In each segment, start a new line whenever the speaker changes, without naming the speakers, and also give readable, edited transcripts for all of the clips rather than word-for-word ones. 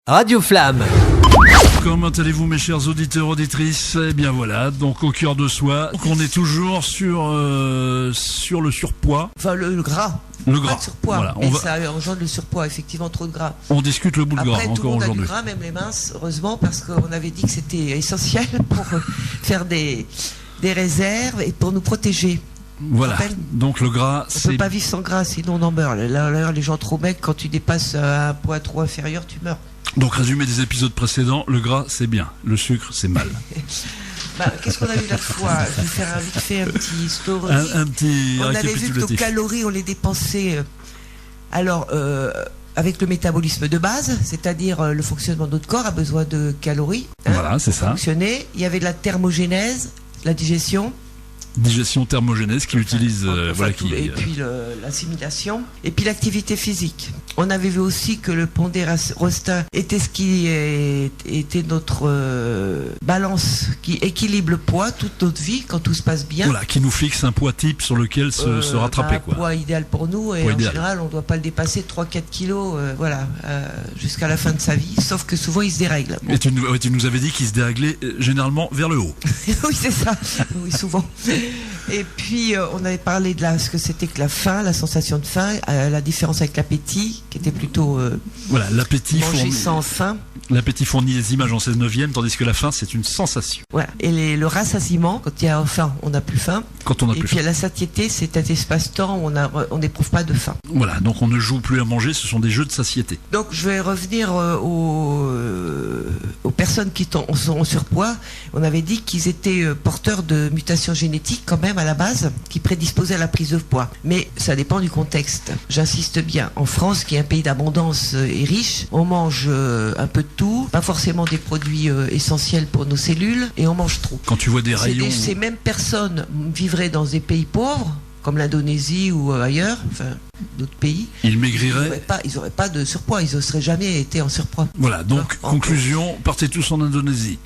Radio Flamme.
Comment allez-vous mes chers auditeurs, auditrices? Eh bien voilà, donc au cœur de soi, on est toujours sur le surpoids.
Enfin le gras.
Le gras.
Pas de surpoids.
Voilà,
Et ça engendre le surpoids, effectivement, trop de gras.
On discute le bout de gras
Après, tout le
encore
monde a
aujourd'hui.
du gras, même les minces, heureusement, parce qu'on avait dit que c'était essentiel pour faire des réserves et pour nous protéger.
Voilà,
Rappelle.
donc le gras,
On ne peut pas vivre sans gras, sinon on en meurt. Là, les gens trop maigres, quand tu dépasses un poids trop inférieur, tu meurs.
Donc résumé des épisodes précédents, le gras c'est bien, le sucre c'est mal.
Qu'est-ce qu'on a vu la fois? Je vais faire vite fait un petit story.
Un petit
On avait vu que nos
récapitulatif.
calories, on les dépensait avec le métabolisme de base, c'est-à-dire le fonctionnement de notre corps a besoin de calories.
Voilà, c'est
pour
ça.
fonctionner. Il y avait la thermogénèse, la digestion.
Digestion thermogénèse qui utilise,
Et puis l'assimilation. Et puis l'activité physique. On avait vu aussi que le pondérostin était ce qui était notre balance qui équilibre le poids toute notre vie quand tout se passe bien.
Voilà, qui nous fixe un poids type sur lequel se rattraper.
Un poids idéal pour nous et
Poids
en
idéal.
général on ne doit pas le dépasser 3-4 kilos jusqu'à la fin de sa vie, sauf que souvent il se dérègle. Bon.
Et tu nous avais dit qu'il se déréglait généralement vers le haut.
Oui, c'est ça. Oui, souvent. Et puis, on avait parlé de ce que c'était que la faim, la sensation de faim, la différence avec l'appétit, qui était plutôt
Voilà, l'appétit
manger sans faim.
fournit les images en 16/9, tandis que la faim c'est une sensation.
Voilà. Et le rassasiement, quand il y a faim, on n'a plus faim.
Quand on a
Et
plus
puis,
faim.
la satiété, c'est un espace-temps où on n'éprouve pas de faim.
Voilà, donc on ne joue plus à manger, ce sont des jeux de satiété.
Donc, je vais revenir aux personnes qui sont en surpoids. On avait dit qu'ils étaient porteurs de mutations génétiques quand même à la base, qui prédisposaient à la prise de poids. Mais ça dépend du contexte. J'insiste bien. En France, qui est un pays d'abondance et riche, on mange un peu de tout, pas forcément des produits essentiels pour nos cellules, et on mange trop.
Quand tu vois des rayons...
Ces mêmes personnes vivraient dans des pays pauvres, comme l'Indonésie ou ailleurs, enfin d'autres pays,
ils maigriraient.
ils n'auraient pas de surpoids, ils ne seraient jamais été en surpoids.
Voilà, donc conclusion, partez tous en Indonésie.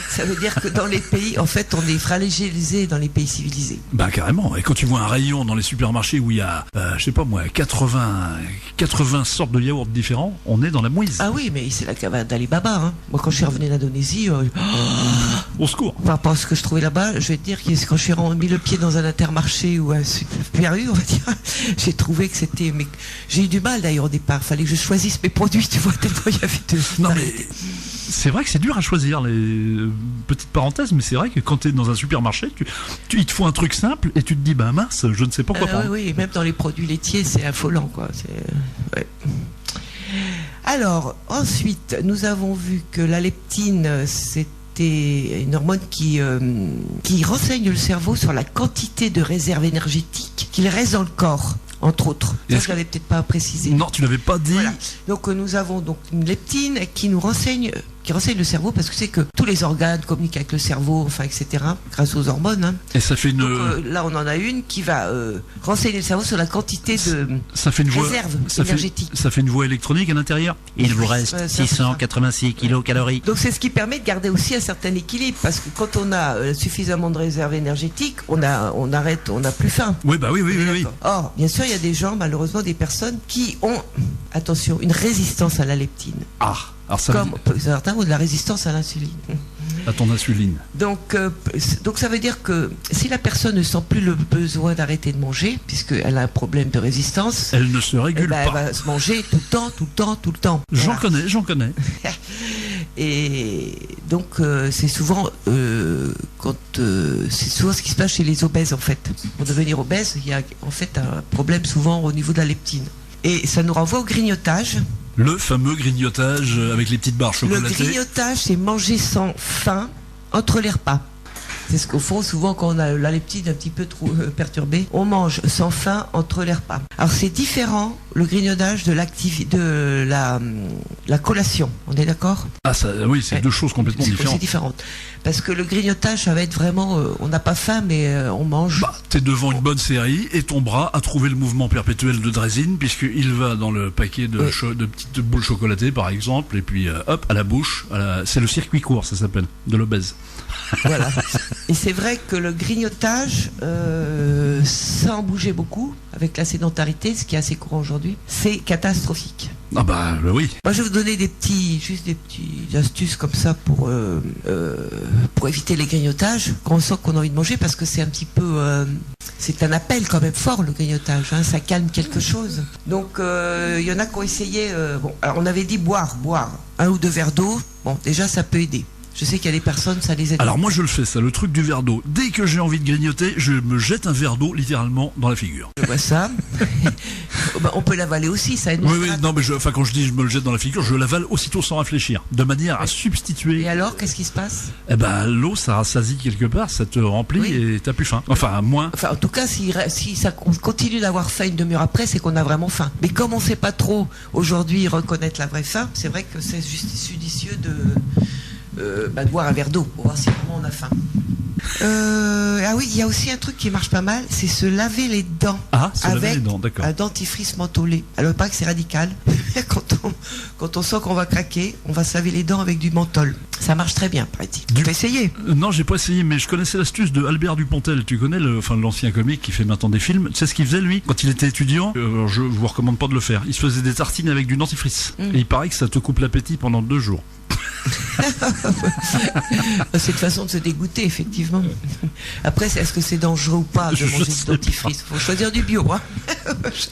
Ça veut dire que dans les pays, en fait, on est fragilisé dans les pays civilisés.
Bah carrément, et quand tu vois un rayon dans les supermarchés où il y a, je sais pas moi, 80 sortes de yaourts différents, on est dans la mouise.
Ah oui, mais c'est la cavale d'Alibaba. Hein. Moi, quand je suis revenu d'Indonésie,
Au secours.
par rapport à ce que je trouvais là-bas, je vais te dire que quand je suis mis le pied dans un Intermarché ou un supermarché, on va dire, j'ai trouvé que c'était... Mais j'ai eu du mal d'ailleurs au départ. Fallait que je choisisse mes produits, tu vois, tellement il y avait de...
Non mais c'est vrai que c'est dur à choisir, les petites parenthèses, mais c'est vrai que quand tu es dans un supermarché, il te faut un truc simple et tu te dis, bah mince, je ne sais pas quoi prendre.
Oui, et même dans les produits laitiers, c'est affolant, quoi. Ouais. Alors, ensuite, nous avons vu que la leptine, c'était une hormone qui renseigne le cerveau sur la quantité de réserve énergétique qu'il reste dans le corps, entre autres. Ça, je l'avais peut-être pas précisé.
Non, tu l'avais pas dit.
Voilà. Donc nous avons donc une leptine qui nous renseigne le cerveau, parce que c'est que tous les organes communiquent avec le cerveau, enfin etc. grâce aux hormones. Hein.
Et ça fait une.
Donc, là, on en a une qui va renseigner le cerveau sur la quantité de réserve énergétique.
Ça fait une voie électronique à l'intérieur.
Il vous reste 686 kilocalories.
Donc c'est ce qui permet de garder aussi un certain équilibre, parce que quand on a suffisamment de réserve énergétique, on arrête, on n'a plus faim.
Oui, bah oui.
Or, bien sûr, il y a des gens, malheureusement, des personnes qui ont, attention, une résistance à la leptine.
Ah, alors ça
Comme certains ont de la résistance à l'insuline.
à ton insuline.
Donc ça veut dire que si la personne ne sent plus le besoin d'arrêter de manger, puisqu'elle a un problème de résistance,
Elle ne se régule pas.
elle va se manger tout le temps.
J'en
Voilà.
connais.
Et donc c'est souvent c'est souvent ce qui se passe chez les obèses en fait. Pour devenir obèse, il y a en fait un problème souvent au niveau de la leptine. Et ça nous renvoie au grignotage.
Le fameux grignotage avec les petites barres chocolatées.
Le grignotage, c'est manger sans faim entre les repas. C'est ce qu'au fond, souvent, quand on a la leptine un petit peu trop perturbée, on mange sans faim entre les repas. Alors, c'est différent, le grignotage, de la collation. On est d'accord ?
Ah, ça, oui, c'est deux choses complètement
C'est
différentes.
différent. Parce que le grignotage, ça va être vraiment... on n'a pas faim, mais on mange...
Bah, t'es devant une bonne série et ton bras a trouvé le mouvement perpétuel de Draisine, puisqu'il va dans le paquet de petites boules chocolatées, par exemple, et puis hop, à la bouche. C'est le circuit court, ça s'appelle, de l'obèse.
Voilà. Et c'est vrai que le grignotage, sans bouger beaucoup, avec la sédentarité, ce qui est assez courant aujourd'hui, c'est catastrophique.
Ah bah oui.
Moi, je vais vous donner juste des petites astuces comme ça pour éviter les grignotages quand on sent qu'on a envie de manger, parce que c'est un petit peu, c'est un appel quand même fort, le grignotage. Hein, ça calme quelque chose. Donc, il y en a qui ont essayé. Bon, alors on avait dit boire 1 ou 2 verres d'eau. Bon, déjà ça peut aider. Je sais qu'il y a des personnes, ça les aide.
Alors moi je le fais ça, le truc du verre d'eau. Dès que j'ai envie de grignoter, je me jette un verre d'eau littéralement dans la figure.
Je vois ça. Bah, on peut l'avaler aussi, ça aide.
Oui, non, mais quand je dis je me le jette dans la figure, je l'avale aussitôt sans réfléchir, de manière à substituer.
Et alors, qu'est-ce qui se passe?
Eh ben l'eau, ça rassasie quelque part, ça te remplit et t'as plus faim. Enfin, moins.
Enfin, en tout cas, si ça continue d'avoir faim une demi-heure après, c'est qu'on a vraiment faim. Mais comme on ne sait pas trop aujourd'hui reconnaître la vraie faim, c'est vrai que c'est judicieux de boire un verre d'eau pour voir si vraiment on a faim. Ah oui, il y a aussi un truc qui marche pas mal, c'est se laver les dents
laver les dents, d'accord.
Un dentifrice mentholé. Alors pas que c'est radical. quand on sent qu'on va craquer, on va se laver les dents avec du menthol. Ça marche très bien, paraît-il. Tu peux essayer?
Non, j'ai pas essayé, mais je connaissais l'astuce de Albert Dupontel. Tu connais l'ancien comique qui fait maintenant des films. Tu sais ce qu'il faisait lui quand il était étudiant? Je vous recommande pas de le faire. Il se faisait des tartines avec du dentifrice. Et il paraît que ça te coupe l'appétit pendant 2 jours.
C'est une façon de se dégoûter, effectivement. Après, est-ce que c'est dangereux ou pas de manger du dentifrice? Il faut choisir du bio. Hein.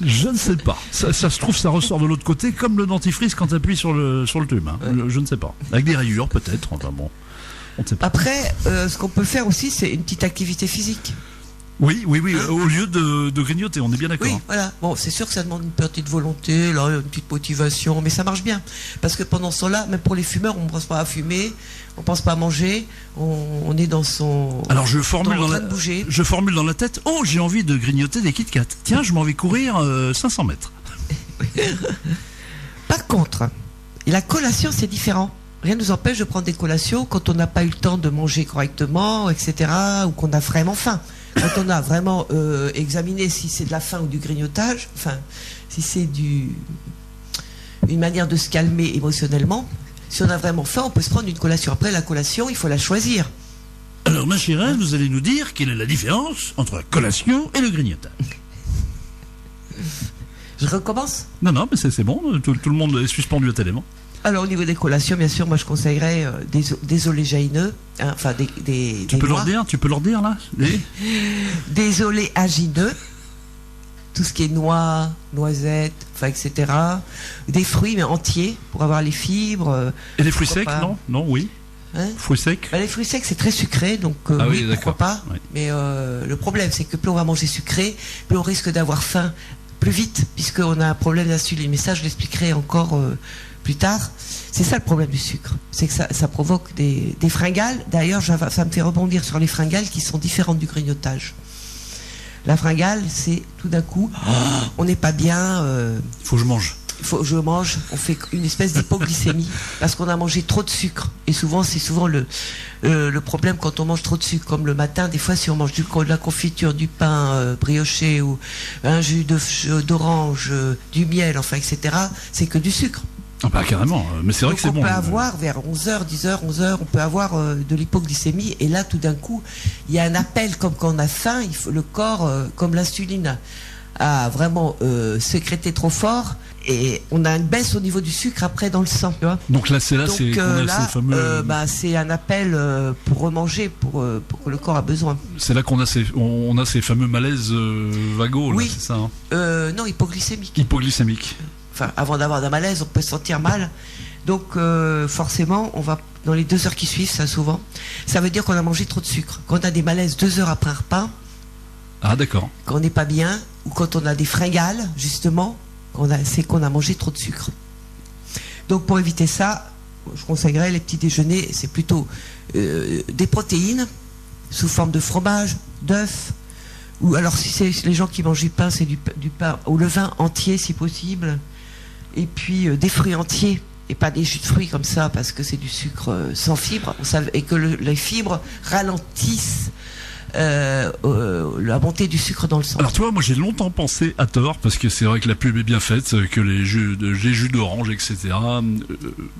Je ne sais pas. Ça se trouve, ça ressort de l'autre côté, comme le dentifrice quand tu appuies sur le tube. Hein. Ouais. Je ne sais pas. Avec des rayures, peut-être. Enfin bon, on ne sait pas.
Après, ce qu'on peut faire aussi, c'est une petite activité physique.
Oui, au lieu de grignoter, on est bien d'accord.
Oui, voilà. Bon, c'est sûr que ça demande une petite volonté, là, une petite motivation, mais ça marche bien. Parce que pendant ce temps-là, même pour les fumeurs, on ne pense pas à fumer, on ne pense pas à manger, on est dans son...
Alors je formule dans la tête, j'ai envie de grignoter des Kit Kat. Tiens, je m'en vais courir 500 mètres.
Par contre, la collation, c'est différent. Rien ne nous empêche de prendre des collations quand on n'a pas eu le temps de manger correctement, etc., ou qu'on a vraiment faim. Quand on a vraiment examiné si c'est de la faim ou du grignotage, enfin, si c'est une manière de se calmer émotionnellement, si on a vraiment faim, on peut se prendre une collation. Après, la collation, il faut la choisir.
Alors, ma chère, vous allez nous dire quelle est la différence entre la collation et le grignotage.
Je recommence?
Non, mais c'est bon, tout le monde est suspendu à tel élément.
Alors au niveau des collations, bien sûr, moi je conseillerais des oléagineux, hein, enfin
Tu peux leur dire là
des oléagineux, tout ce qui est noix, noisettes, enfin etc. Des fruits mais entiers pour avoir les fibres.
Et les fruits secs, non, oui.
Hein?
Fruits secs.
Les fruits secs c'est très sucré, donc oui, pourquoi pas. Oui. Mais le problème c'est que plus on va manger sucré, plus on risque d'avoir faim plus vite, puisqu'on a un problème d'insuline. Mais ça je l'expliquerai encore plus tard. C'est ça le problème du sucre, c'est que ça provoque des fringales. D'ailleurs, ça me fait rebondir sur les fringales qui sont différentes du grignotage. La fringale, c'est tout d'un coup, on n'est pas bien.
Il faut que je mange.
On fait une espèce d'hypoglycémie parce qu'on a mangé trop de sucre. Et souvent, c'est souvent le problème quand on mange trop de sucre. Comme le matin, des fois, si on mange de la confiture, du pain brioché ou un jus d'orange, du miel, enfin, etc., c'est que du sucre.
Ah bah carrément, mais c'est vrai que c'est bon.
On peut avoir vers 11h, 10h, 11h, on peut avoir de l'hypoglycémie et là tout d'un coup, il y a un appel comme quand on a faim, le corps, comme l'insuline, a vraiment sécrété trop fort et on a une baisse au niveau du sucre après dans le sang. Tu vois.
Donc là c'est fameux...
c'est un appel pour remanger, pour que le corps a besoin.
C'est là qu'on a ces fameux malaises vagos,
oui.
Là, c'est ça hein
non, hypoglycémique.
Hypoglycémique.
Enfin, avant d'avoir d'un malaise, on peut se sentir mal. Donc, forcément, on va dans les 2 heures qui suivent, ça souvent. Ça veut dire qu'on a mangé trop de sucre. Quand on a des malaises 2 heures après un repas.
Ah, d'accord.
Quand on n'est pas bien, ou quand on a des fringales, justement, c'est qu'on a mangé trop de sucre. Donc, pour éviter ça, je conseillerais les petits déjeuners, c'est plutôt des protéines sous forme de fromage, d'œufs. Ou alors, si c'est les gens qui mangent du pain, c'est du pain au levain entier, si possible. Et puis des fruits entiers et pas des jus de fruits comme ça parce que c'est du sucre sans fibres et que les fibres ralentissent la montée du sucre dans le sang.
Alors toi, moi j'ai longtemps pensé à tort, parce que c'est vrai que la pub est bien faite, que les jus d'orange, etc.,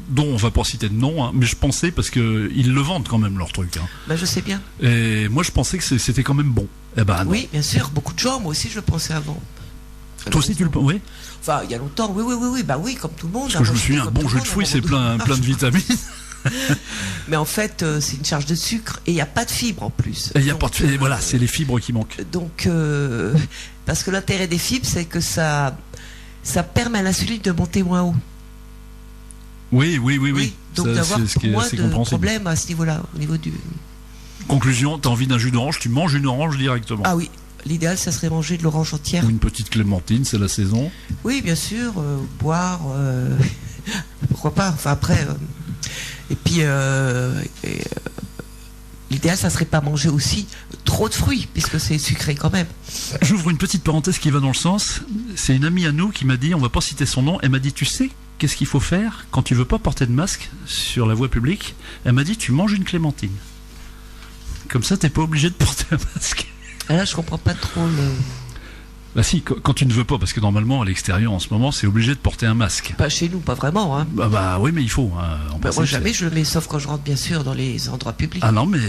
dont on va pas citer de nom, hein, mais je pensais, parce que ils le vendent quand même leur truc. Hein.
Ben, je sais bien.
Et moi je pensais que c'était quand même bon. Eh ben, non.
Oui, bien sûr, beaucoup de gens, moi aussi je le pensais avant.
Toi aussi tu le penses? Oui.
Enfin, il y a longtemps, oui, bah oui, comme tout le monde.
Parce que je me souviens, un bon jus de fruits, c'est plein de vitamines.
Mais en fait, c'est une charge de sucre et il n'y a pas de fibres en plus.
Et il y a pas de fibres, voilà, c'est les fibres qui manquent.
Donc, parce que l'intérêt des fibres, c'est que ça permet à l'insuline de monter moins haut.
Oui.
Donc
ça,
d'avoir moins de problèmes à ce niveau-là, au niveau du...
Conclusion, t'as envie d'un jus d'orange, tu manges une orange directement.
Ah oui, l'idéal, ça serait manger de l'orange entière.
Ou une petite clémentine, c'est la saison.
Oui, bien sûr, boire, pourquoi pas, enfin après... Et puis, l'idéal, ça serait pas manger aussi trop de fruits, puisque c'est sucré quand même.
J'ouvre une petite parenthèse qui va dans le sens. C'est une amie à nous qui m'a dit, on va pas citer son nom, elle m'a dit, tu sais, qu'est-ce qu'il faut faire quand tu veux pas porter de masque sur la voie publique? Elle m'a dit, tu manges une clémentine. Comme ça, t'es pas obligé de porter un masque.
Ah là, je comprends pas trop le...
Bah si, quand tu ne veux pas, parce que normalement à l'extérieur en ce moment c'est obligé de porter un masque.
Pas chez nous, pas vraiment. Hein.
Bah oui, mais il faut. Hein,
moi jamais je le mets, sauf quand je rentre bien sûr dans les endroits publics.
Ah non, mais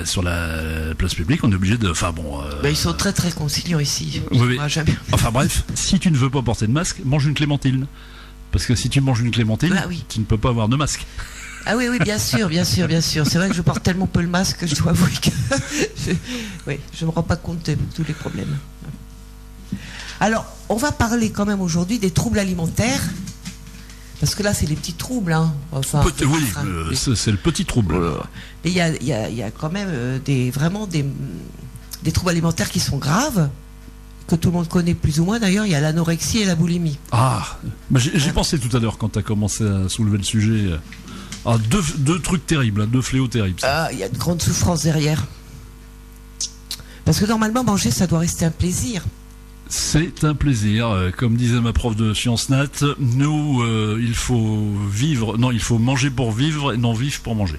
sur la place publique on est obligé de... Enfin bon...
Ils sont très très conciliants ici.
Oui.
Jamais...
Enfin bref, si tu ne veux pas porter de masque, mange une clémentine. Parce que si tu manges une clémentine, tu ne peux pas avoir de masque.
Ah oui, bien sûr. C'est vrai que je porte tellement peu le masque que je dois avouer que je me rends pas compte de tous les problèmes. Alors, on va parler quand même aujourd'hui des troubles alimentaires, parce que là, c'est les petits troubles. Hein. Enfin,
c'est le petit trouble.
Mais il y a quand même vraiment des troubles alimentaires qui sont graves, que tout le monde connaît plus ou moins d'ailleurs. Il y a l'anorexie et la boulimie.
Ah, j'ai pensé tout à l'heure quand tu as commencé à soulever le sujet. Deux trucs terribles, deux fléaux terribles.
Il y a de grandes souffrances derrière. Parce que normalement, manger, ça doit rester un plaisir.
C'est un plaisir, comme disait ma prof de sciences nat, nous, il faut manger pour vivre et non vivre pour manger.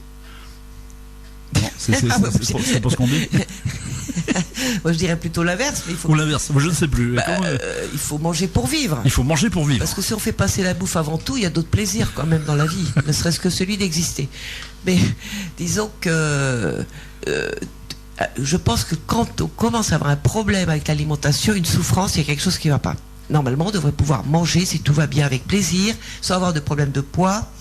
Non, c'est pas ce qu'on dit.
Moi je dirais plutôt l'inverse.
Ou l'inverse, moi je ne sais plus.
Il faut manger pour vivre.
Il faut manger pour vivre.
Parce que si on fait passer la bouffe avant tout, il y a d'autres plaisirs quand même dans la vie, ne serait-ce que celui d'exister. Mais disons que... je pense que quand on commence à avoir un problème avec l'alimentation, une souffrance, il y a quelque chose qui ne va pas. Normalement, on devrait pouvoir manger si tout va bien avec plaisir, sans avoir de problème de poids.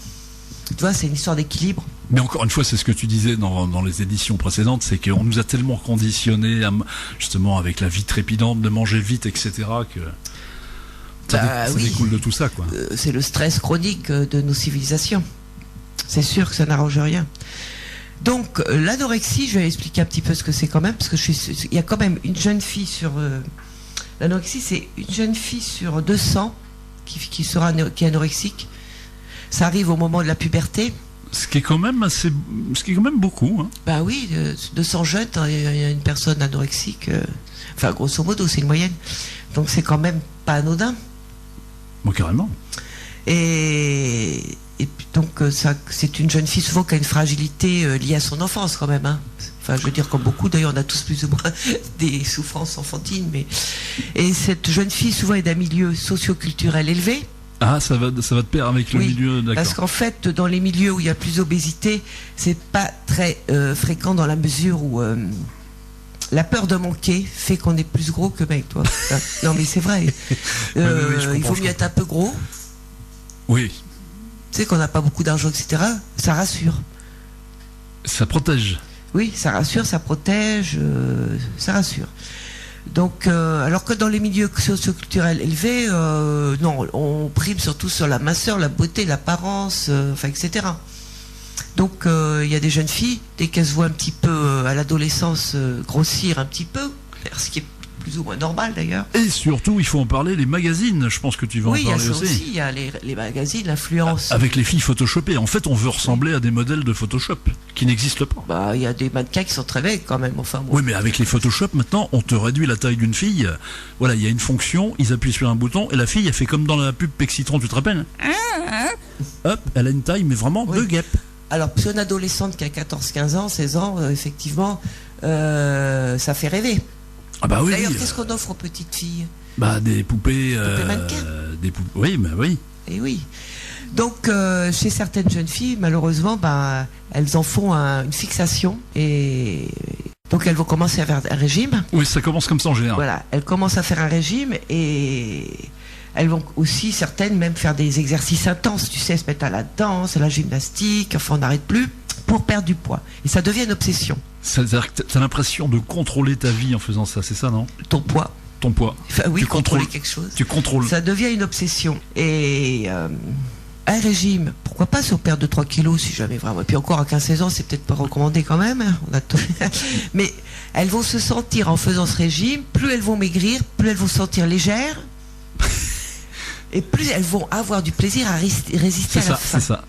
Tu vois, c'est une histoire d'équilibre.
Mais encore une fois, c'est ce que tu disais dans les éditions précédentes, c'est qu'on nous a tellement conditionnés, justement, avec la vie trépidante, de manger vite, etc., que ça découle de tout ça, quoi.
C'est le stress chronique de nos civilisations. C'est sûr que ça n'arrange rien. Donc, l'anorexie, je vais expliquer un petit peu ce que c'est quand même, parce que il y a quand même une jeune fille sur... l'anorexie, c'est une jeune fille sur 200 qui est anorexique. Ça arrive au moment de la puberté. Ce qui est quand même
beaucoup. Hein.
Ben oui, 200 jeunes, il y a une personne anorexique. Enfin, grosso modo, c'est une moyenne. Donc, c'est quand même pas anodin.
Bon, carrément.
Et puis donc c'est une jeune fille souvent qui a une fragilité liée à son enfance quand même. Hein. Enfin, je veux dire, comme beaucoup, d'ailleurs, on a tous plus ou moins des souffrances enfantines. Et cette jeune fille souvent est d'un milieu socio-culturel élevé.
Ah, ça va de pair avec le milieu, d'accord.
Parce qu'en fait, dans les milieux où il y a plus d'obésité, c'est pas très fréquent dans la mesure où la peur de manquer fait qu'on est plus gros que mec, toi. Non, mais c'est vrai. Il vaut mieux être un peu gros.
Oui.
Tu sais qu'on n'a pas beaucoup d'argent, etc. Ça rassure.
Ça protège.
Oui, ça rassure, ça protège, ça rassure. Donc, alors que dans les milieux socioculturels élevés, non, on prime surtout sur la minceur, la beauté, l'apparence, etc. Donc, il y a des jeunes filles, dès qu'elles se voient un petit peu à l'adolescence grossir un petit peu, ce qui est plus ou moins normal d'ailleurs.
Et surtout, il faut en parler, les magazines, je pense que tu vas en parler aussi.
Oui, il y a les magazines, l'influence.
Avec les filles photoshopées. En fait, on veut ressembler à des modèles de Photoshop qui n'existent pas.
Bah, il y a des mannequins qui sont très belles quand même. Enfin, bon.
Oui, mais avec les Photoshop, maintenant, on te réduit la taille d'une fille. Voilà, il y a une fonction, ils appuient sur un bouton et la fille, elle fait comme dans la pub Pexitron, tu te rappelles? Hop, elle a une taille, mais vraiment de guêpe.
Alors, c'est une adolescente qui a 14, 15 ans, 16 ans, effectivement, ça fait rêver.
Ah bah oui.
D'ailleurs, qu'est-ce qu'on offre aux petites filles?
Bah des poupées.
Mannequins.
Oui, bah oui.
Et oui. Donc, chez certaines jeunes filles, malheureusement, bah, elles en font une fixation et donc elles vont commencer à faire un régime.
Oui, ça commence comme ça en général.
Voilà, elles commencent à faire un régime et elles vont aussi, certaines, même faire des exercices intenses, tu sais, se mettre à la danse, à la gymnastique, enfin on n'arrête plus, pour perdre du poids. Et ça devient une obsession.
C'est-à-dire que tu as l'impression de contrôler ta vie en faisant ça, c'est ça, non?
Ton poids.
Ton poids.
Enfin, oui,
tu
contrôler
contrôles
quelque chose.
Tu contrôles.
Ça devient une obsession. Et un régime, pourquoi pas si on perd 2-3 kilos, si jamais vraiment. Et puis encore à 15-16 ans, c'est peut-être pas recommandé quand même. Mais elles vont se sentir, en faisant ce régime, plus elles vont maigrir, plus elles vont se sentir légères. Et plus elles vont avoir du plaisir à résister à la faim.
C'est ça.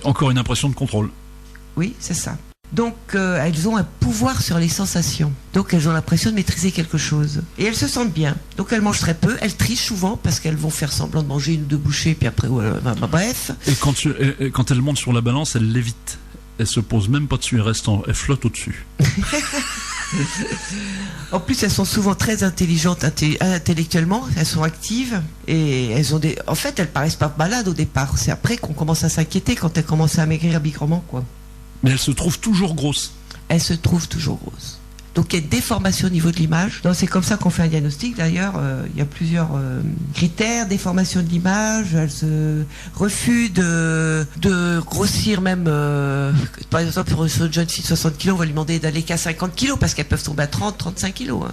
Encore une impression de contrôle.
Oui, c'est ça. Donc elles ont un pouvoir sur les sensations. Donc elles ont l'impression de maîtriser quelque chose. Et elles se sentent bien. Donc elles mangent très peu. Elles trichent souvent parce qu'elles vont faire semblant de manger 1 ou 2 bouchées. Puis après, bref.
Et quand elles montent sur la balance, elles lévitent. Elles se posent même pas dessus. Elles flottent au-dessus.
En plus, elles sont souvent très intelligentes intellectuellement. Elles sont actives. Et elles ont en fait, elles paraissent pas malades au départ. C'est après qu'on commence à s'inquiéter quand elles commencent à maigrir bigrement, quoi.
Mais elles se trouvent toujours grosses.
Elles se trouvent toujours grosses. Donc il y a une déformation au niveau de l'image. C'est comme ça qu'on fait un diagnostic d'ailleurs. Il y a plusieurs critères. Déformation de l'image, refus de grossir même. Par exemple, sur une jeune fille de 60 kg, on va lui demander d'aller qu'à 50 kg parce qu'elles peuvent tomber à 30-35 kg. Hein.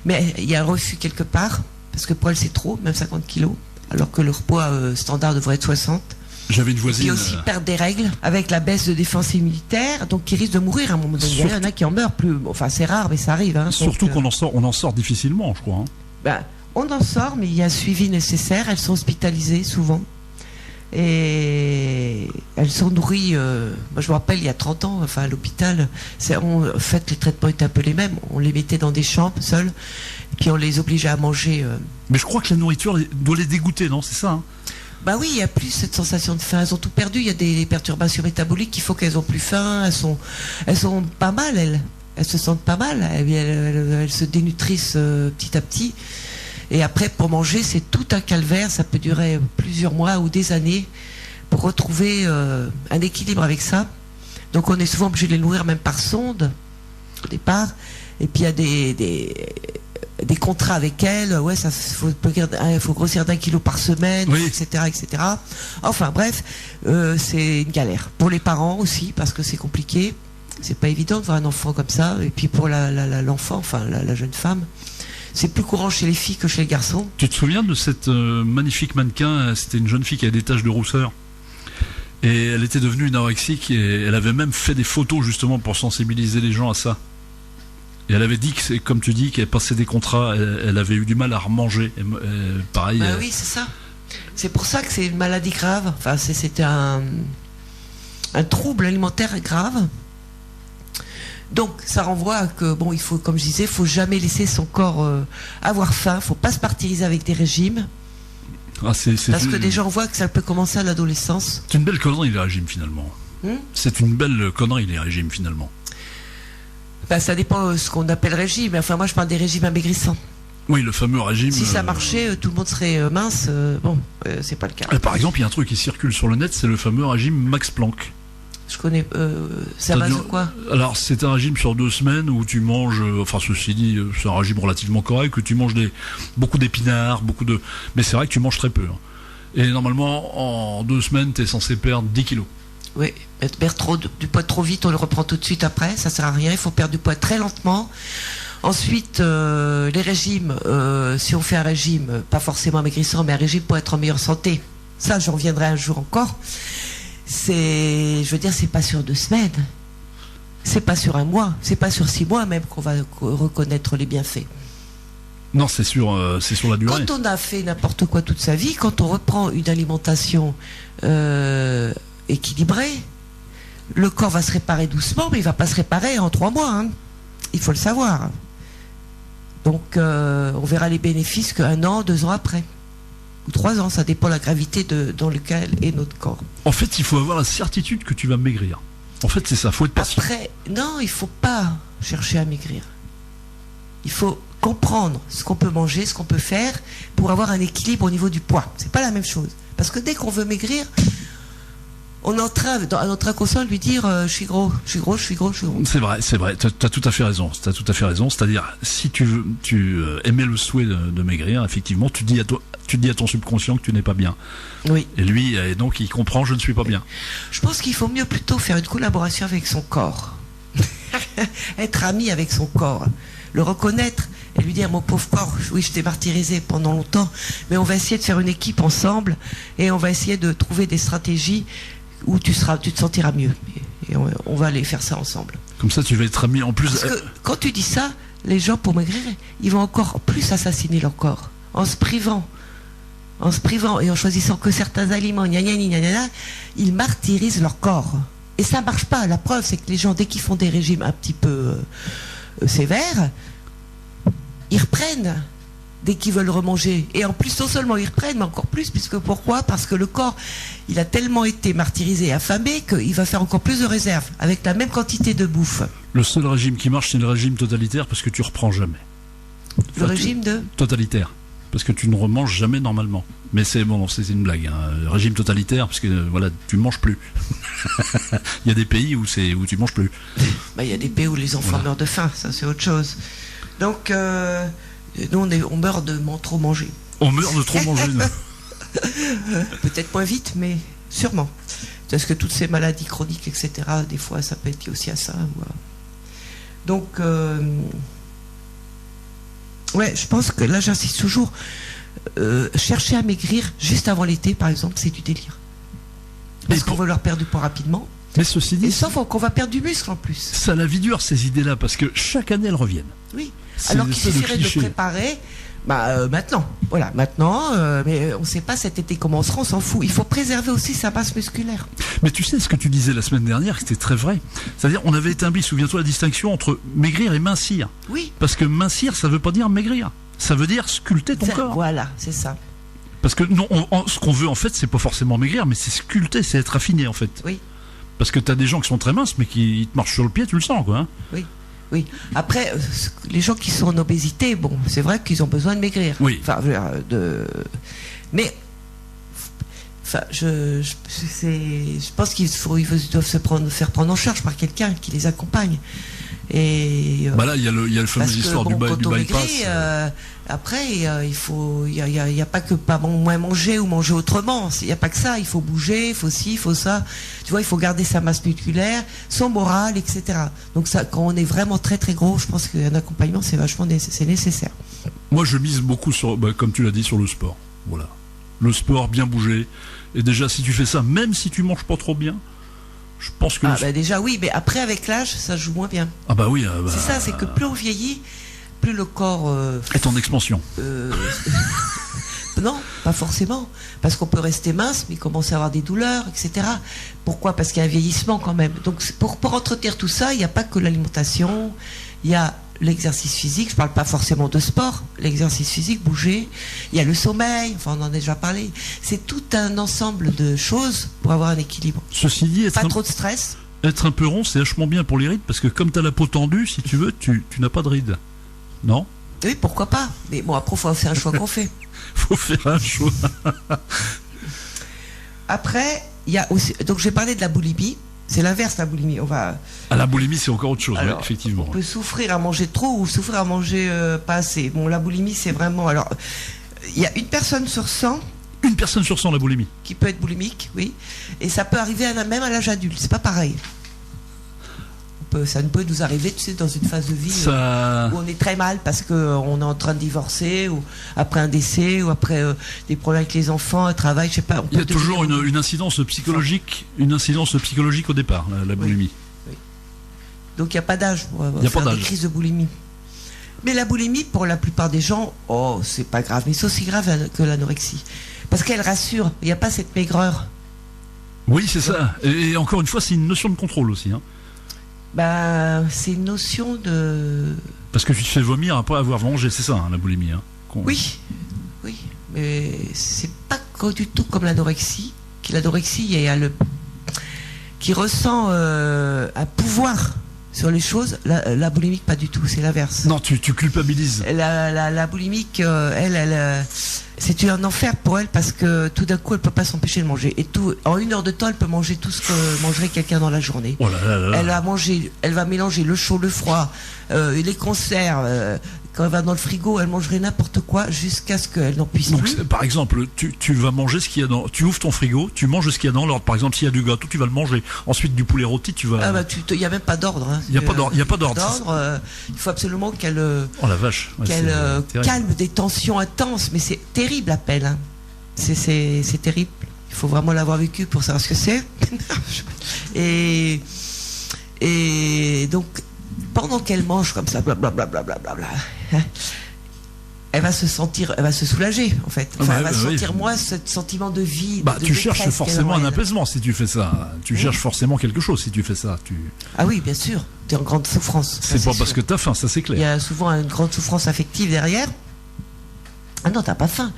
Mais il y a un refus quelque part parce que pour elles c'est trop, même 50 kg, alors que leur poids standard devrait être 60.
J'avais une voisine.
Qui aussi perdent des règles avec la baisse de défense immunitaire, donc qui risquent de mourir à un moment donné. Il y en a qui en meurent plus. Enfin, c'est rare, mais ça arrive. Hein,
surtout
donc,
on en sort difficilement, je crois. Hein.
Ben, on en sort, mais il y a un suivi nécessaire. Elles sont hospitalisées souvent. Et elles sont nourries. Moi, je me rappelle, il y a 30 ans, enfin, à l'hôpital, en fait, les traitements étaient un peu les mêmes. On les mettait dans des chambres seules, et puis on les obligeait à manger.
Mais je crois que la nourriture doit les dégoûter, non? C'est ça, hein?
Bah oui, il n'y a plus cette sensation de faim. Elles ont tout perdu. Il y a des perturbations métaboliques qui font qu'elles ont plus faim. Elles sont pas mal, elles. Elles se sentent pas mal. Elles se dénutrissent petit à petit. Et après, pour manger, c'est tout un calvaire. Ça peut durer plusieurs mois ou des années pour retrouver un équilibre avec ça. Donc on est souvent obligé de les nourrir même par sonde au départ. Et puis il y a des contrats avec elles, ouais, faut grossir d'1 kilo par semaine,
oui.
etc., etc. Enfin bref, c'est une galère pour les parents aussi parce que c'est compliqué. C'est pas évident de voir un enfant comme ça. Et puis pour l'enfant, enfin la jeune femme, c'est plus courant chez les filles que chez les garçons.
Tu te souviens de cette magnifique mannequin? C'était une jeune fille qui avait des taches de rousseur. Et elle était devenue une anorexique et elle avait même fait des photos justement pour sensibiliser les gens à ça. Et elle avait dit que, c'est comme tu dis, qu'elle passait des contrats, elle avait eu du mal à remanger. Pareil.
Bah oui, c'est ça. C'est pour ça que c'est une maladie grave. Enfin, c'était un trouble alimentaire grave. Donc, ça renvoie à que, bon, il faut, comme je disais, il faut jamais laisser son corps avoir faim. Il faut pas se martyriser avec des régimes. Parce que des gens voient que ça peut commencer à l'adolescence.
C'est une belle connerie, les régimes, finalement. C'est une belle connerie, les régimes, finalement.
Ben, ça dépend de ce qu'on appelle régime. Enfin, moi, je parle des régimes amaigrissants.
Oui, le fameux régime.
Si ça marchait, tout le monde serait mince. Bon, c'est pas le cas.
Par exemple, il y a un truc qui circule sur le net, c'est le fameux régime Max Planck.
Je connais. Ça base de quoi?
Alors, c'est un régime sur 2 semaines où tu manges. Enfin, ceci dit, c'est un régime relativement correct, que tu manges beaucoup d'épinards, mais c'est vrai que tu manges très peu. Hein. Et normalement, en 2 semaines, tu es censé perdre 10 kilos.
Oui, perdre du poids trop vite, on le reprend tout de suite après, ça sert à rien, il faut perdre du poids très lentement. Ensuite, les régimes, si on fait un régime, pas forcément maigrissant, mais un régime pour être en meilleure santé, ça j'en reviendrai un jour encore, je veux dire, c'est pas sur 2 semaines, c'est pas sur 1 mois, c'est pas sur 6 mois même qu'on va reconnaître les bienfaits.
Non, c'est sur la durée.
Quand on a fait n'importe quoi toute sa vie, quand on reprend une alimentation équilibré, le corps va se réparer doucement, mais il va pas se réparer en 3 mois. Hein. Il faut le savoir. Donc, on verra les bénéfices qu'1 an, 2 ans après. Ou 3 ans, ça dépend de la gravité dans lequel est notre corps.
En fait, il faut avoir la certitude que tu vas maigrir. En fait, c'est ça, faut être patient.
Après, non, il faut pas chercher à maigrir. Il faut comprendre ce qu'on peut manger, ce qu'on peut faire pour avoir un équilibre au niveau du poids. C'est pas la même chose. Parce que dès qu'on veut maigrir, on est en train, à notre inconscient, de lui dire je suis gros, je suis gros, je suis gros, je suis gros.
C'est vrai, t'as tout à fait raison. C'est-à-dire, si tu émets le souhait de maigrir, effectivement, tu dis à ton subconscient que tu n'es pas bien.
Oui.
Et lui, donc, il comprend, je ne suis pas bien.
Je pense qu'il faut mieux plutôt faire une collaboration avec son corps. Être ami avec son corps. Le reconnaître et lui dire, mon pauvre corps, oui, je t'ai martyrisé pendant longtemps, mais on va essayer de faire une équipe ensemble et on va essayer de trouver des stratégies où tu te sentiras mieux. Et on va aller faire ça ensemble.
Comme ça, tu vas être ami en plus.
Parce que quand tu dis ça, les gens, pour maigrir, ils vont encore plus assassiner leur corps. En se privant et en choisissant que certains aliments, ils martyrisent leur corps. Et ça marche pas. La preuve, c'est que les gens, dès qu'ils font des régimes un petit peu sévères, ils reprennent dès qu'ils veulent remanger. Et en plus, non seulement ils reprennent, mais encore plus, pourquoi ? Parce que le corps, il a tellement été martyrisé et affamé qu'il va faire encore plus de réserves, avec la même quantité de bouffe.
Le seul régime qui marche, c'est le régime totalitaire, parce que tu reprends jamais.
Le régime de
totalitaire, parce que tu ne remanges jamais normalement. Mais c'est une blague. Le régime totalitaire, parce que voilà, tu manges plus. Il y a des pays où tu manges plus.
Il y a des pays où les enfants meurent de faim, ça c'est autre chose. Donc, nous on meurt de trop manger.
On meurt de trop manger, nous.
Peut-être moins vite, mais sûrement. Parce que toutes ces maladies chroniques, etc., des fois, ça peut être lié aussi à ça. Donc, je pense que là, j'insiste toujours, chercher à maigrir juste avant l'été, par exemple, c'est du délire. Parce qu'on veut leur perdre du poids rapidement.
Mais ceci dit,
sauf qu'on va perdre du muscle en plus.
Ça a la vie dure, ces idées-là, parce que chaque année, elles reviennent.
Oui. Alors qu'il suffirait de le préparer maintenant. Voilà, maintenant. Mais on ne sait pas cet été comment on sera, on s'en fout. Il faut préserver aussi sa masse musculaire.
Mais tu sais ce que tu disais la semaine dernière, c'était très vrai. C'est-à-dire, on avait établi, souviens-toi, la distinction entre maigrir et mincir.
Oui.
Parce que mincir, ça ne veut pas dire maigrir. Ça veut dire sculpter ton corps.
Voilà, c'est ça.
Parce que non, ce qu'on veut en fait, c'est pas forcément maigrir, mais c'est sculpter, c'est être affiné en fait.
Oui.
Parce que t'as des gens qui sont très minces, mais qui te marchent sur le pied, tu le sens, quoi. Hein.
Oui. Oui. Après, les gens qui sont en obésité, bon, c'est vrai qu'ils ont besoin de maigrir.
Oui.
Enfin, mais, je pense qu'ils doivent faire prendre en charge par quelqu'un qui les accompagne. Et
là, il y a le fameux histoire du bypass.
Après, il y a pas que moins manger ou manger autrement. Il n'y a pas que ça. Il faut bouger, il faut ci, il faut ça. Tu vois, il faut garder sa masse musculaire, son moral, etc. Donc ça, quand on est vraiment très très gros, je pense qu'un accompagnement c'est nécessaire.
Moi, je mise beaucoup sur, comme tu l'as dit, sur le sport. Voilà, le sport, bien bouger. Et déjà, si tu fais ça, même si tu manges pas trop bien. Je pense que
déjà oui, mais après avec l'âge ça joue moins bien.
Ah bah oui.
C'est ça, c'est que plus on vieillit, plus le corps
est en expansion.
Non, pas forcément, parce qu'on peut rester mince, mais commencer à avoir des douleurs, etc. Pourquoi ? Parce qu'il y a un vieillissement quand même. Donc pour entretenir tout ça, il n'y a pas que l'alimentation, il y a l'exercice physique, je ne parle pas forcément de sport, l'exercice physique, bouger, il y a le sommeil, enfin on en a déjà parlé, c'est tout un ensemble de choses pour avoir un équilibre.
Ceci dit,
pas trop de stress.
Être un peu rond, c'est vachement bien pour les rides, parce que comme tu as la peau tendue, si tu veux, tu n'as pas de rides. Non ?
Oui, pourquoi pas, mais bon, après, il faut faire un choix qu'on fait.
Faut faire un choix.
Après, il y a aussi, donc j'ai parlé de la boulimie. C'est l'inverse, la boulimie.
La boulimie, c'est encore autre chose,
alors,
oui, effectivement.
On peut souffrir à manger trop ou souffrir à manger pas assez. Bon, la boulimie, c'est vraiment... Alors, il y a une personne sur 100...
Une personne sur 100, la boulimie.
Qui peut être boulimique, oui. Et ça peut arriver même à l'âge adulte. C'est pas pareil. Ça ne peut nous arriver, tu sais, dans une phase de vie où on est très mal parce qu'on est en train de divorcer, ou après un décès, ou après des problèmes avec les enfants, un travail, je sais pas.
Il y a toujours une incidence psychologique, au départ, la boulimie.
Oui. Donc il n'y a pas d'âge pour faire des crises de boulimie. Mais la boulimie, pour la plupart des gens, c'est pas grave, mais c'est aussi grave que l'anorexie. Parce qu'elle rassure, il n'y a pas cette maigreur.
Oui, c'est ça. Et encore une fois, c'est une notion de contrôle aussi, hein.
C'est une notion de...
Parce que tu te fais vomir après avoir mangé, c'est ça, hein, la boulimie. Hein,
oui, mais c'est pas du tout comme l'anorexie. L'anorexie, il y a qui ressent un pouvoir sur les choses. La boulimique, pas du tout, c'est l'inverse.
Non, tu culpabilises.
La boulimique, c'est un enfer pour elle parce que tout d'un coup, elle peut pas s'empêcher de manger. Et en 1 heure de temps, elle peut manger tout ce que mangerait quelqu'un dans la journée.
Oh là là là là.
Elle va mélanger le chaud, le froid, les conserves. Quand elle va dans le frigo, elle mangerait n'importe quoi jusqu'à ce qu'elle n'en puisse
Donc,
plus.
par exemple, tu vas manger ce qu'il y a dans. Tu ouvres ton frigo, tu manges ce qu'il y a dans l'ordre. Par exemple, s'il y a du gâteau, tu vas le manger. Ensuite, du poulet rôti, tu vas.
Ah bah, il n'y a même pas d'ordre. Hein.
Il n'y a pas d'ordre.
Il faut absolument qu'elle
Oh la vache. Ouais,
qu'elle calme des tensions intenses. Mais c'est terrible, l'appel. Hein. C'est terrible. Il faut vraiment l'avoir vécu pour savoir ce que c'est. et donc, pendant qu'elle mange comme ça, blablabla, elle va se soulager en fait. Enfin, elle va sentir moins ce sentiment de vie.
Bah,
de
tu cherches forcément un
apaisement
apaisement si tu fais ça. Tu cherches forcément quelque chose si tu fais ça.
Ah oui, bien sûr. Tu es en grande souffrance.
C'est pas parce que tu as faim, ça c'est clair.
Il y a souvent une grande souffrance affective derrière. Ah non, t'as pas faim.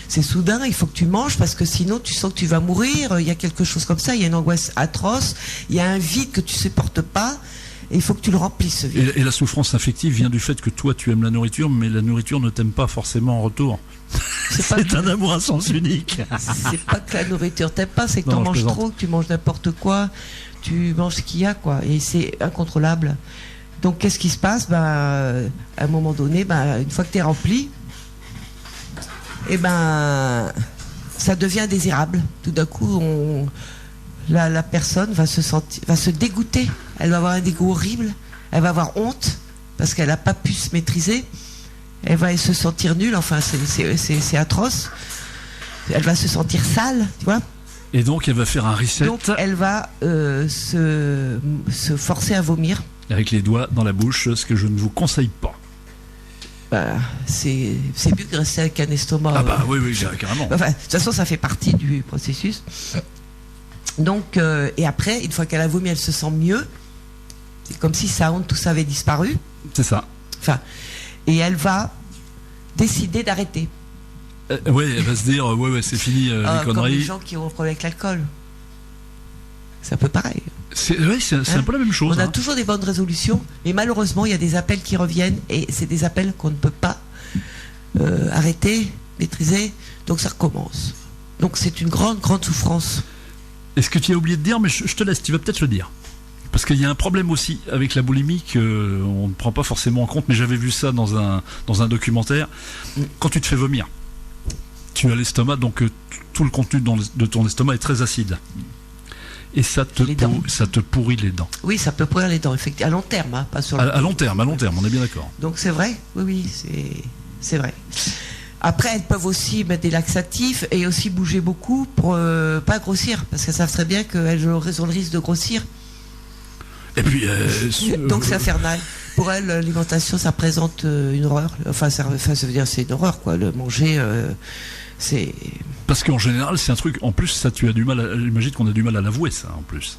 C'est soudain, il faut que tu manges parce que sinon tu sens que tu vas mourir. Il y a quelque chose comme ça. Il y a une angoisse atroce. Il y a un vide que tu supportes pas. Et il faut que tu le remplisses, ce vide.
Et la souffrance affective vient du fait que toi tu aimes la nourriture, mais la nourriture ne t'aime pas forcément en retour. C'est un amour à sens unique.
C'est pas que la nourriture t'aime pas, c'est que t'en manges trop, que tu manges n'importe quoi, tu manges ce qu'il y a, quoi. Et c'est incontrôlable. Donc qu'est-ce qui se passe ? À un moment donné, une fois que t'es rempli, ça devient indésirable. Tout d'un coup, la personne va se dégoûter. Elle va avoir un dégoût horrible. Elle va avoir honte parce qu'elle n'a pas pu se maîtriser. Elle va se sentir nulle. Enfin, c'est atroce. Elle va se sentir sale, tu vois.
Et donc, elle va faire un reset.
Donc, elle va se forcer à vomir.
Avec les doigts dans la bouche, ce que je ne vous conseille pas.
C'est mieux que de rester avec un estomac.
Ah bah oui, carrément.
Enfin, de toute façon, ça fait partie du processus. Donc, et après, une fois qu'elle a vomi, elle se sent mieux. C'est comme si sa honte, tout ça avait disparu.
C'est ça.
Enfin, et elle va décider d'arrêter.
Elle va se dire, c'est fini les conneries.
Comme les gens qui ont un problème avec l'alcool. C'est un peu pareil.
C'est un peu la même chose.
On a toujours des bonnes résolutions, mais malheureusement, il y a des appels qui reviennent, et c'est des appels qu'on ne peut pas arrêter, maîtriser, donc ça recommence. Donc c'est une grande, grande souffrance.
Est-ce que tu as oublié de dire, mais je te laisse, tu vas peut-être le dire. Parce qu'il y a un problème aussi avec la boulimie qu'on ne prend pas forcément en compte, mais j'avais vu ça dans un documentaire. Quand tu te fais vomir, tu as l'estomac, donc tout le contenu de ton estomac est très acide. Et ça te pourrit les dents.
Oui, ça peut pourrir les dents, effectivement, à long terme, hein, pas sur
à long terme, on est bien d'accord.
Donc c'est vrai, oui, c'est vrai. Après, elles peuvent aussi mettre des laxatifs et aussi bouger beaucoup pour pas grossir, parce qu'elles savent très bien qu'elles ont le risque de grossir.
Et puis,
donc c'est infernal. Pour elles, l'alimentation, ça représente une horreur. Enfin, ça veut dire c'est une horreur, quoi. Le manger, c'est...
Parce qu'en général, c'est un truc... En plus, ça, tu as du mal j'imagine qu'on a du mal à l'avouer, ça, en plus.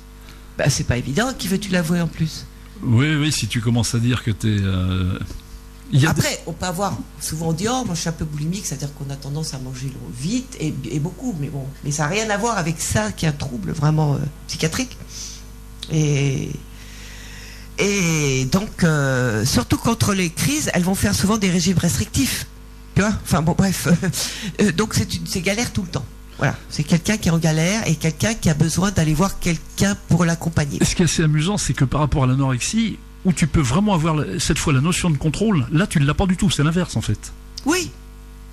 C'est pas évident. Qui veux-tu l'avouer, en plus ?
Oui, si tu commences à dire que t'es...
Après, on peut avoir... Souvent, on dit, moi, je suis un peu boulimique, c'est-à-dire qu'on a tendance à manger vite et beaucoup. Mais bon, mais ça n'a rien à voir avec ça, qui est un trouble vraiment psychiatrique. Et donc, surtout contre les crises, elles vont faire souvent des régimes restrictifs. Tu vois ? Enfin bon, bref. Donc c'est galère tout le temps. Voilà. C'est quelqu'un qui est en galère et quelqu'un qui a besoin d'aller voir quelqu'un pour l'accompagner.
Ce qui est assez amusant, c'est que par rapport à l'anorexie, où tu peux vraiment avoir cette fois la notion de contrôle, là tu ne l'as pas du tout, c'est l'inverse en fait.
Oui.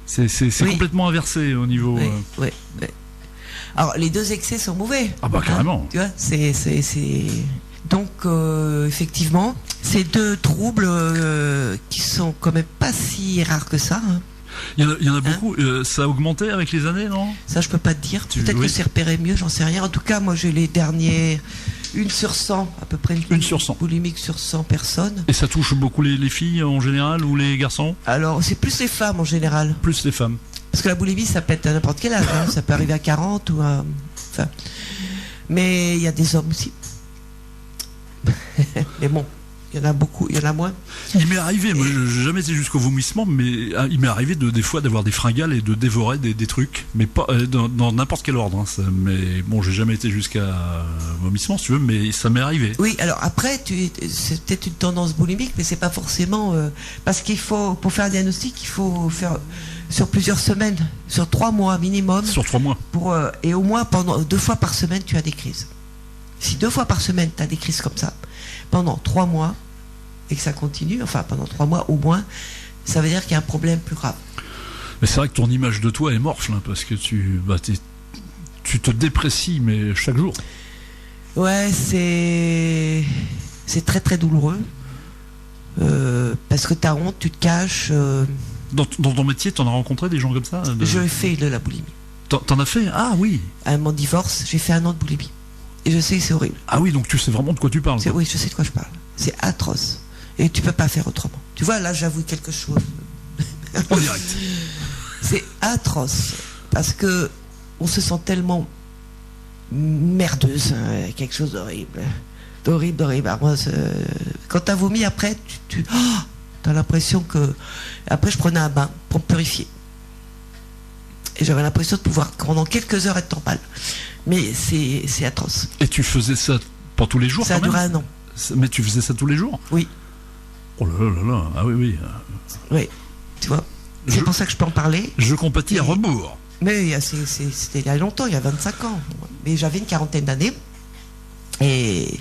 C'est complètement inversé au niveau...
Oui. Alors les deux excès sont mauvais.
Ah bah carrément.
Tu vois, c'est... Donc, effectivement, ces deux troubles qui sont quand même pas si rares que ça. Hein.
Il y en a beaucoup. Ça a augmenté avec les années, non ?
Ça, je peux pas te dire. Peut-être que c'est repéré mieux, j'en sais rien. En tout cas, moi, j'ai les derniers 1 sur 100, à peu près une
sur 100.
Boulimique sur 100 personnes.
Et ça touche beaucoup les filles en général ou les garçons ?
Alors, c'est plus les femmes en général.
Plus les femmes.
Parce que la boulimie, ça peut être à n'importe quel âge. Hein. Ça peut arriver à 40 ou à... Mais il y a des hommes aussi. Mais bon, Il y en a beaucoup, il y en a moins.
Il m'est arrivé, moi j'ai jamais été jusqu'au vomissement, mais il m'est arrivé des fois d'avoir des fringales et de dévorer des trucs, mais pas dans n'importe quel ordre. Hein, mais bon, j'ai jamais été jusqu'à vomissement, si tu veux, mais ça m'est arrivé.
Oui, alors après, c'est peut-être une tendance boulimique, mais c'est pas forcément parce qu'il faut, pour faire un diagnostic, il faut faire sur plusieurs semaines, sur 3 mois minimum.
Sur 3 mois.
Et au moins pendant 2 fois par semaine, tu as des crises. Si 2 fois par semaine, tu as des crises comme ça, pendant 3 mois, et que ça continue, enfin pendant 3 mois au moins, ça veut dire qu'il y a un problème plus grave.
Mais c'est vrai que ton image de toi est morfle, hein, parce que tu te déprécies, mais chaque jour.
Ouais, c'est très très douloureux. Parce que tu as honte, tu te caches.
Dans ton métier, t'en as rencontré des gens comme ça
Je fais de la boulimie.
T'en as fait? Ah oui.
À mon divorce, j'ai fait 1 an de boulimie. Et je sais que c'est horrible.
Ah oui, donc tu sais vraiment de quoi tu parles.
Oui, je sais de quoi je parle. C'est atroce. Et tu peux pas faire autrement. Tu vois, là, j'avoue quelque chose.
En direct.
C'est atroce. Parce que on se sent tellement merdeuse. Hein, quelque chose d'horrible. D'horrible. Alors, moi, quand t'as vomi après, t'as l'impression que... Après, je prenais un bain pour me purifier. Et j'avais l'impression de pouvoir, pendant quelques heures, être en pâle. Mais c'est atroce.
Et tu faisais ça pour tous les jours?
Ça a duré 1 an.
Mais tu faisais ça tous les jours?
Oui.
Oh là là là là, ah oui, oui.
Oui, tu vois. C'est pour ça que je peux en parler.
Je compatis à rebours.
Mais c'était il y a longtemps, il y a 25 ans. Mais j'avais une 40aine d'années. Et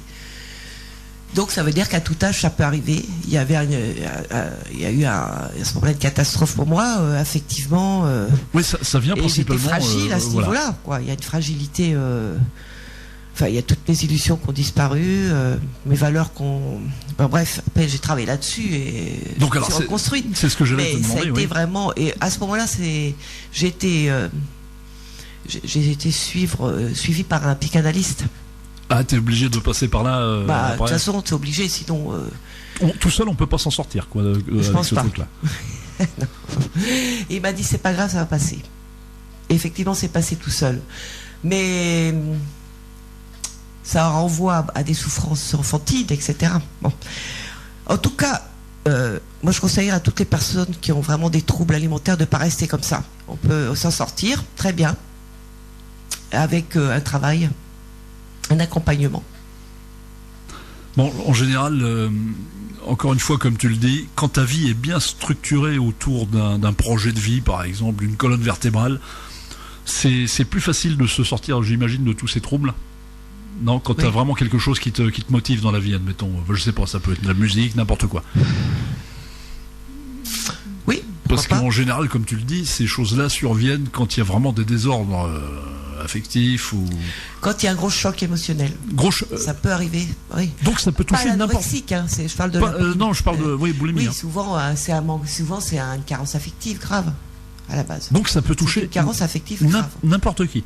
donc ça veut dire qu'à tout âge, ça peut arriver. Il y a eu à ce moment-là une catastrophe pour moi, affectivement.
Oui, ça vient principalement.
J'étais fragile à ce niveau-là. Quoi. Il y a une fragilité. Enfin, il y a toutes mes illusions qui ont disparu, mes valeurs qu'on. Enfin, bref, après j'ai travaillé là-dessus et
donc alors
j'ai reconstruit.
C'est ce que j'allais te demander.
Ça a été vraiment. Et à ce moment-là, j'ai été suivi par un psychanalyste.
Ah, t'es obligé de passer par là.
De toute façon, t'es obligé, sinon.
Tout seul, on peut pas s'en sortir, quoi.
Je pense
ce
pas.
truc-là.
Et il m'a dit c'est pas grave, ça va passer. Et effectivement, c'est passé tout seul. Mais ça renvoie à des souffrances enfantines, etc. Bon. En tout cas, moi je conseillerais à toutes les personnes qui ont vraiment des troubles alimentaires de ne pas rester comme ça. On peut s'en sortir très bien avec un travail, un accompagnement.
Bon, en général, encore une fois, comme tu le dis, quand ta vie est bien structurée autour d'un projet de vie, par exemple, une colonne vertébrale, c'est plus facile de se sortir, j'imagine, de tous ces troubles. Non, quand tu as vraiment quelque chose qui te motive dans la vie, admettons, je sais pas, ça peut être de la musique, n'importe quoi.
Oui.
Parce qu'en général, comme tu le dis, ces choses-là surviennent quand il y a vraiment des désordres affectifs ou... Quand il
y a un gros choc émotionnel. Ça peut arriver, oui.
Donc ça peut toucher n'importe...
Hein, je parle de...
non, je parle de boulimie.
Oui,
hein.
souvent, c'est une carence affective grave, à la base.
Donc ça peut toucher...
Une carence affective grave.
N'importe qui.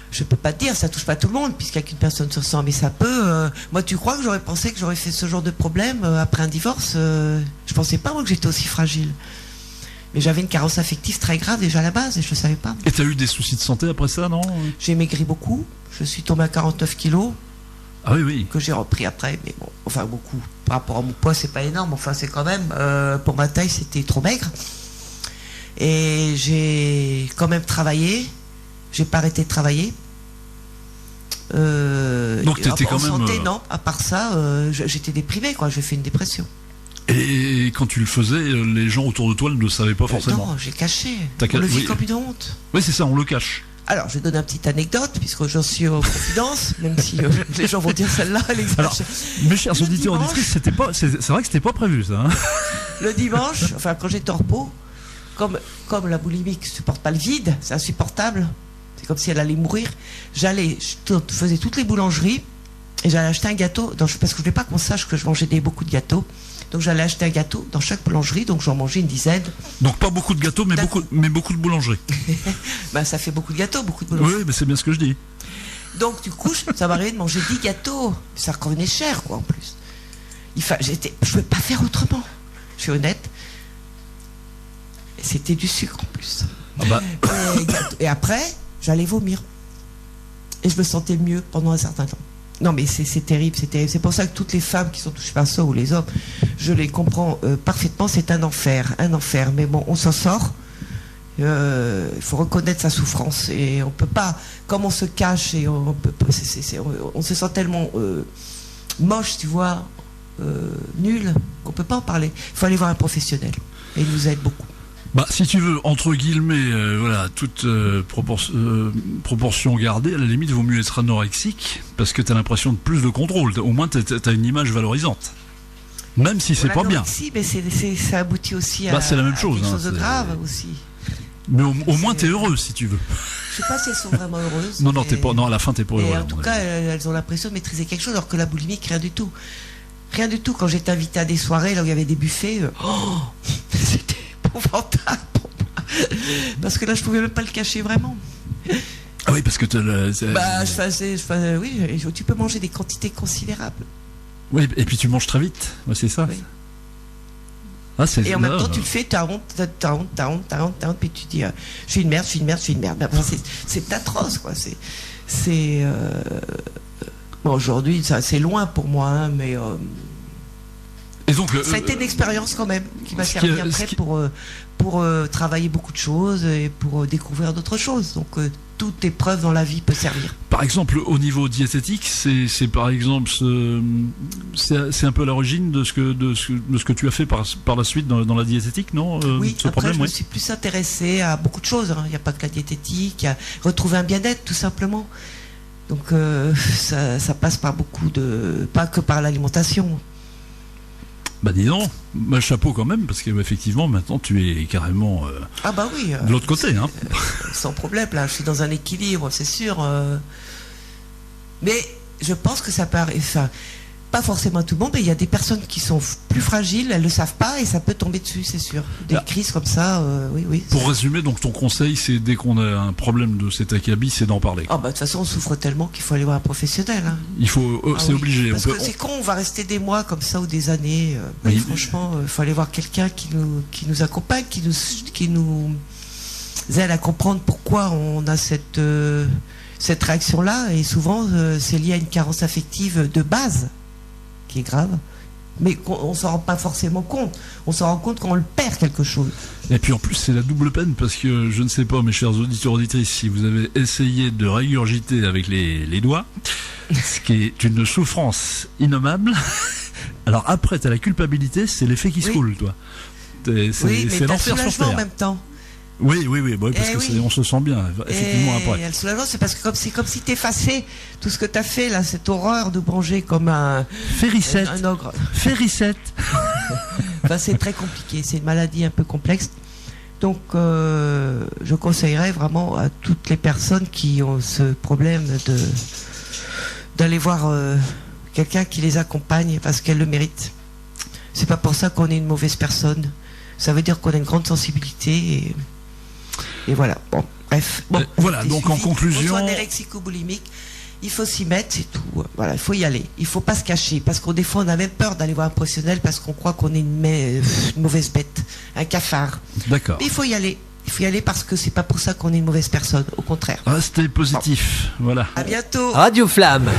Je peux pas te dire, ça touche pas tout le monde, puisqu'il n'y a qu'une personne sur 100, mais ça peut... Moi, tu crois que j'aurais pensé que j'aurais fait ce genre de problème après un divorce Je pensais pas, moi, que j'étais aussi fragile. Mais j'avais une carence affective très grave déjà à la base, et je ne savais pas.
Et tu as eu des soucis de santé après ça, non?
J'ai maigri beaucoup, je suis tombée à 49 kilos.
Ah oui, oui.
Que j'ai repris après, mais bon, enfin beaucoup. Par rapport à mon poids, c'est pas énorme, enfin c'est quand même... pour ma taille, c'était trop maigre. Et j'ai quand même travaillé. J'ai pas arrêté de travailler.
Donc t'étais quand même...
santé, non, à part ça, j'étais déprimée, quoi. J'ai fait une dépression.
Et quand tu le faisais, les gens autour de toi ne le savaient pas forcément.
Non, j'ai caché. On le vit comme une honte.
Oui, c'est ça, on le cache.
Alors, je vais donner une petite anecdote, puisque j'en suis aux confidences, même si les gens vont dire celle-là, elle exagère. Alors,
mes chers auditeurs et auditrices, c'est vrai que c'était pas prévu, ça. Hein.
Le dimanche, enfin, quand j'étais en repos, comme la boulimie qui ne supporte pas le vide, c'est insupportable, c'est comme si elle allait mourir, je faisais toutes les boulangeries, et j'allais acheter un gâteau, parce que je ne voulais pas qu'on sache que je mangeais beaucoup de gâteaux. Donc j'allais acheter un gâteau dans chaque boulangerie, donc j'en mangeais une dizaine.
Donc pas beaucoup de gâteaux, mais beaucoup de boulangeries.
Ben, ça fait beaucoup de gâteaux, beaucoup de boulangeries.
Oui, mais c'est bien ce que je dis.
Donc du coup, ça m'arrivait de manger 10 gâteaux. Ça revenait cher, quoi, en plus. Je ne pouvais pas faire autrement. Je suis honnête. Et c'était du sucre, en plus.
Ah bah.
Et après, j'allais vomir. Et je me sentais mieux pendant un certain temps. Non, mais c'est terrible, c'est terrible. C'est pour ça que toutes les femmes qui sont touchées par ça, ou les hommes, je les comprends parfaitement. C'est un enfer. Mais bon, on s'en sort. Il faut reconnaître sa souffrance. Et on peut pas, comme on se cache, et on se sent tellement moche, tu vois, nul, qu'on peut pas en parler. Il faut aller voir un professionnel. Et il nous aide beaucoup.
Bah, si tu veux, entre guillemets, voilà, toute proportion gardée, à la limite, il vaut mieux être anorexique, parce que tu as l'impression de plus de contrôle. Au moins, tu as une image valorisante. Même si c'est pas bien.
Mais ça aboutit aussi
c'est la même chose,
quelque chose de grave aussi.
Mais au moins, tu es heureux, si tu veux.
Je sais pas si elles sont vraiment heureuses.
Non, à la fin, t'es pas heureux.
En tout cas, elles ont l'impression de maîtriser quelque chose, alors que la boulimie, rien du tout. Rien du tout. Quand j'étais invitée à des soirées, là où il y avait des buffets, c'était épouvantable pour moi. Parce que là, je pouvais même pas le cacher vraiment.
Ah oui, parce que
oui, tu peux manger des quantités considérables.
Oui, et puis tu manges très vite. Ouais, c'est ça.
Oui.
Et
en même temps, tu le fais, t'as honte, puis tu dis, je suis une merde. C'est atroce, quoi. Bon, aujourd'hui, c'est loin pour moi, hein, mais
et donc,
ça a été une expérience quand même qui m'a servi après pour travailler beaucoup de choses et pour découvrir d'autres choses. Donc toute épreuve dans la vie peut servir.
Par exemple, au niveau diététique, c'est par exemple c'est un peu l'origine de ce que tu as fait par la suite dans la diététique, non?
Oui. Après, je me suis plus intéressée à beaucoup de choses. Il n'y a pas que la diététique, à retrouver un bien-être, tout simplement. Donc ça passe par pas que par l'alimentation.
Bah dis donc, chapeau quand même, parce qu'effectivement maintenant tu es carrément
oui,
de l'autre côté.
Sans problème, là je suis dans un équilibre, c'est sûr. Mais je pense que ça peut arriver, pas forcément à tout le monde, mais il y a des personnes qui sont plus fragiles, elles le savent pas et ça peut tomber dessus, c'est sûr. Des crises comme ça, oui.
Pour résumer, donc ton conseil, c'est dès qu'on a un problème de cet acabit, c'est d'en parler.
De toute façon, on souffre tellement qu'il faut aller voir un professionnel. Hein.
Il faut, c'est obligé.
Parce que c'est con, on va rester des mois comme ça ou des années. Oui, franchement, il faut aller voir quelqu'un qui nous accompagne, qui nous aide à comprendre pourquoi on a cette réaction-là. Et souvent, c'est lié à une carence affective de base, qui est grave, mais on s'en rend pas forcément compte. On s'en rend compte quand on le perd quelque chose.
Et puis en plus c'est la double peine, parce que je ne sais pas, mes chers auditeurs auditrices, si vous avez essayé de régurgiter avec les doigts, ce qui est une souffrance innommable. Alors après t'as la culpabilité, c'est l'effet qui se coule, toi. C'est l'enfer sur terre.
En même temps.
Oui, parce que on se sent bien, effectivement, après.
Et le soulagement, c'est parce que c'est comme si t'effaçais tout ce que t'as fait, là, cette horreur de manger comme un ogre.
Féricette.
C'est très compliqué, c'est une maladie un peu complexe. Donc, je conseillerais vraiment à toutes les personnes qui ont ce problème d'aller voir quelqu'un qui les accompagne parce qu'elles le méritent. C'est pas pour ça qu'on est une mauvaise personne. Ça veut dire qu'on a une grande sensibilité et voilà. Bon, bref.
Voilà, donc en conclusion.
On soit anorexico-boulimique, il faut s'y mettre, c'est tout. Voilà, il faut y aller. Il faut pas se cacher, parce qu'on des fois on a même peur d'aller voir un professionnel parce qu'on croit qu'on est une mauvaise bête, un cafard.
D'accord.
Mais il faut y aller. Il faut y aller parce que c'est pas pour ça qu'on est une mauvaise personne, au contraire.
Restez positif, voilà.
À bientôt.
Radio Flamme.